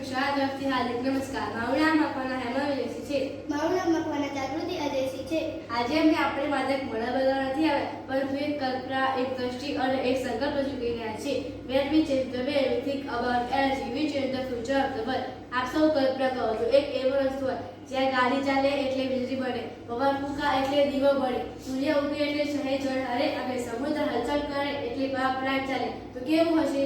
શાળા તરફથી હાર્દિક નમસ્કાર. મારું નામ મકવાના હેમા વિજયસિંહ છે. મારું નામ મકવાના જાગૃતિ અજયસિંહ છે. આજે આપણે માટે મોડા બધા નથી આવ્યા, પરંતુ એક કલ્પના, એક દ્રષ્ટિ અને એક સંકલ્પ રજૂ કરી રહ્યા છે. When we change the way we think about energy, we change the future of the world. આપ સૌ કલ્પના કરો છો, એક એવો રસ્તો હોય જ્યાં ગાડી ચાલે એટલે વીજળી બળે, પવન ફૂંકા એટલે દીવો બળે, સૂર્ય ઉગે એટલે શહેર ઝળહળે અને સમુદ્ર હલચલ કરે એટલે પ્લાન્ટ ચાલે. તો કેવું હશે?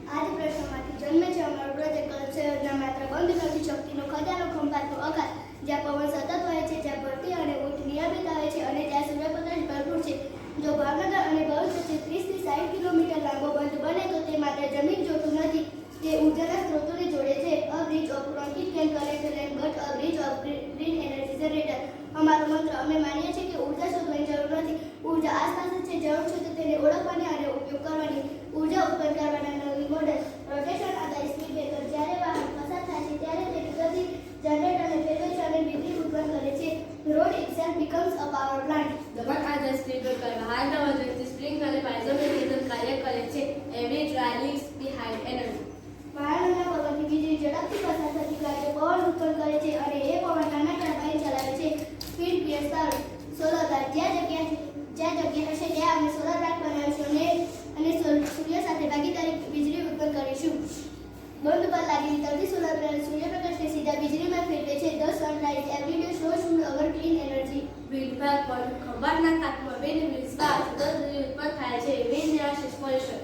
આ જ પ્રશ્નમાંથી જન્મે છે અમારો પ્રોજેક્ટ. કલ્પના યોજના માત્ર બંધ નથી શક્તિનો ખજાનો, ખંભાતનો અખાત, જ્યાં પવન સતત વહે છે, જ્યાં ભરતી અને ઊંટ નિયમિત આવે છે અને જ્યાં સૂર્યપ્રકાશ ભરપૂર છે. જો ભાવનગર અને ભરૂચ વચ્ચે 30 થી 60 કિલોમીટર લાંબો બંધ બને તો તે માત્ર જમીન જોતું નથી, તે ઉર્જાના સ્ત્રોતોને જોડે છે. અ bridge of rocket can connect land but a bridge of green energy generator. અમારો મંત્ર, અમે માનીએ છીએ કે ઉર્જા શોધવાની જરૂર નથી, ઉર્જા આસપાસ જ છે. જરૂર છે તો તેને ઓળખવાની અને ઉપયોગ કરવાની. ઉર્જા ઉત્પન્ન કરવાના નવી મોડેલ. રોટેશન આધારિત સ્પીડ બ્રેકર. જ્યારે વાહન પસાર થાય છે ત્યારે તેની ગતિ જનરેટરને ફેરવે છે અને વીજળી ઉત્પન્ન કરે છે. Road itself becomes a power plant. દબાણ આધારિત સ્પ્રિંગ બ્રેકર વાહનના વજનથી સ્પ્રિંગ અને પાઇઝોમેટ્રિક કાર્ય કરે છે. Every driving behind energy. વાહનોના પવનથી વીજળી ઝડપથી પસાર થતી ગાડીઓ પવન ઉત્પન્ન કરે છે અને એ પવન નાના ટર્બાઇન ચલાવે છે. Speed creates power. Solar plant. જ્યાં જગ્યા હશે ત્યાં અમે સોલર પ્લાન્ટ બનાવીશું અને સૂર્ય સાથે ભાગીદારી વીજળી ઉત્પન્ન કરીશું. બંધ પર લાગેલી તરતી સોલર પેનલ સૂર્યપ્રકાશને સીધા વીજળીમાં ફેરવે છે. The sunlight every day shows our clean energy. Wind પર ખંભાતના કાટમાં વિન્ડ મિલ્સ દ્વારા સતત વીજળી ઉત્પન્ન થાય છે. Wind generation pollution.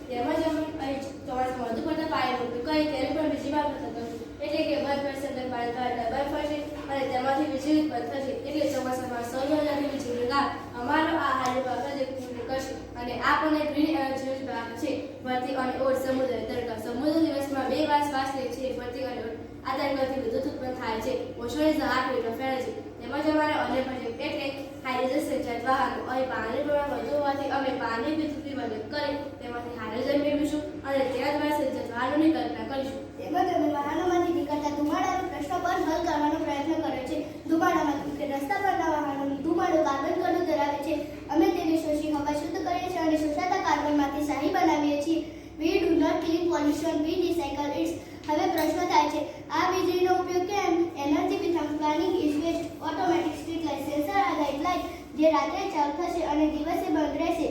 તેમજ અમે અહીં ચોમાસામાં વધુ પડતા પાણીનો ઉપયોગ કરીએ ત્યારે પણ વીજળી વાપર થતો નથી, એટલે કે બંધ પડશે તો પાણી ટર્બાઇન ફરશે અને તેમાંથી વીજળી ઉત્પન્ન થશે. એટલે ચોમાસામાં સૌરઉર્જાની વીજળીનું કામ અમારો આ હાઇડ્રો પ્રોજેક્ટ પૂર્ણ કરશે અને આ પણ એક ગ્રીન એનર્જીનો ભાગ છે. ભરતી અને ઓટ. સમુદ્ર તરંગ. સમુદ્ર દિવસમાં 2 વાર શ્વાસ લે છે. ભરતી અને ઓટ. આ તરંગથી વિદ્યુત ઉત્પન્ન થાય છે. Ocean is the heart beat of energy. તેમજ અમારા અન્ય પ્રોજેક્ટ એટલે હાઇડ્રોજન સંચાલિત વાહનો. અહીં પાણીનું પ્રમાણ વધુ હોવાથી અમે પાણી વિદ્યુતની મદદ કરી તેમાંથી હાઇડ્રોજન મેળવીશું અને તેના દ્વારા સંચાલિત વાહનોની કલ્પના કરીશું. તેમજ અમે વાહનોમાંથી નીકળતા ધુમાડાના પ્રશ્ન પર હલ કરવાનો પ્રયત્ન કર્યો છે. ધુમાડામાં રસ્તા પરના વાહનોનો ધુમાડો કાર્બન કણો ધરાવે છે. અમે તેને શોષી હવા શુદ્ધ કરીએ છીએ અને શોષાતા કાર્બનમાંથી શાહી બનાવીએ છીએ. We do not clean pollution, we recycle it. હવે પ્રશ્ન થાય છે, આ વીજળીનો ઉપયોગ કેમ? Energy without planning is waste. Automatic street light. Sensor આધારિત લાઇટ જે રાત્રે ચાલુ થશે અને દિવસે બંધ રહેશે.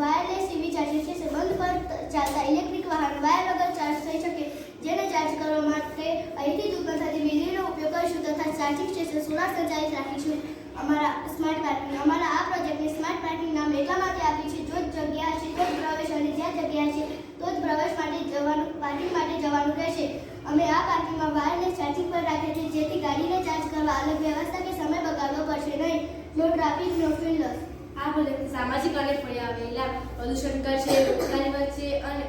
Wireless EV charging station. બંધ પર ચાલતા ઇલેક્ટ્રિક વાહનો વાયર વગર ચાર્જ થઈ શકે, જેને ચાર્જ કરવા માટે અહીંથી જ ઉત્પન્ન થતી વીજળીનો ઉપયોગ કરીશું તથા ચાર્જિંગ સ્ટેશન સોલાર સંચાલિત રાખીશું. અમારા સ્માર્ટ પાર્કિંગ. અમારા આ પ્રોજેક્ટને સ્માર્ટ પાર્કિંગ નામ એટલા માટે આપ્યું છે, જો જગ્યા હશે તો જ પ્રવેશ અને જ્યાં જગ્યા હશે તો જ પ્રવેશ માટે જવાનું, પાર્કિંગ માટે જવાનું રહેશે. અમે આ પાર્કિંગમાં વાયરલેસ ચાર્જિંગ પર રાખીએ છીએ, જેથી ગાડીને ચાર્જ કરવા અલગ વ્યવસ્થા કે સમય બગાડવો પડશે નહીં. નો ટ્રાફિક, નો ફ્યુલ લોસ. આ પ્રોજેક્ટ સામાજિક અને પર્યાવરણીય લાભ. પ્રદૂષણ ઘટશે, રોજગારી વધશે અને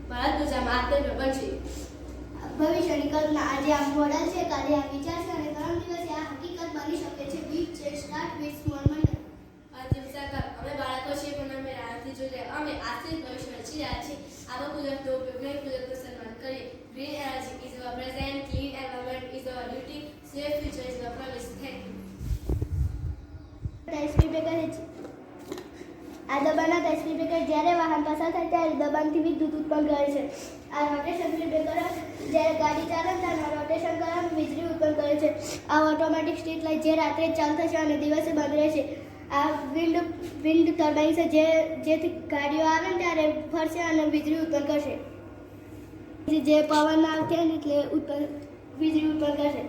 ભારત ગુજરાતમાં આત્મનિર્ભર બનશે. ભવિષ્યની કલ્પના. આજે આ મોડલ છે, કાલે આ વિચાર છે અને પરમ દિવસે આ હકીકત બની શકે છે. બીજ છે સ્ટાર્ટ વિથ સ્મોલ મંડળ. અંતિમ સાકાર. અમે બાળકો છીએ પણ અમે રાહથી જોઈએ. અમે આજથી ભવિષ્ય રચી રહ્યા છીએ. આવા કુદરતનો ઉપયોગ નહીં, કુદરતનું સન્માન કરીએ. Green energy is our present, clean environment is our duty, safe future is our promise. Thank you. Speed breaker આ દબાણના સ્પીડ બ્રેકર જ્યારે વાહન પસાર થાય ત્યારે દબાણથી વિદ્યુત ઉત્પન્ન કરે છે. આ રોટેશન સ્પીડ બ્રેકર જ્યારે ગાડી ચાલે ત્યારે રોટેશન દ્વારા વીજળી ઉત્પન્ન કરે છે. આ ઓટોમેટિક સ્ટ્રીટ લાઇટ જે રાત્રે ચાલુ થશે અને દિવસે બંધ રહેશે. આ વિન્ડ ટર્બાઇન છે જેથી ગાડીઓ આવે ને ત્યારે ફરશે અને વીજળી ઉત્પન્ન કરશે. જે પવન આવશે એટલે વીજળી ઉત્પન્ન કરશે.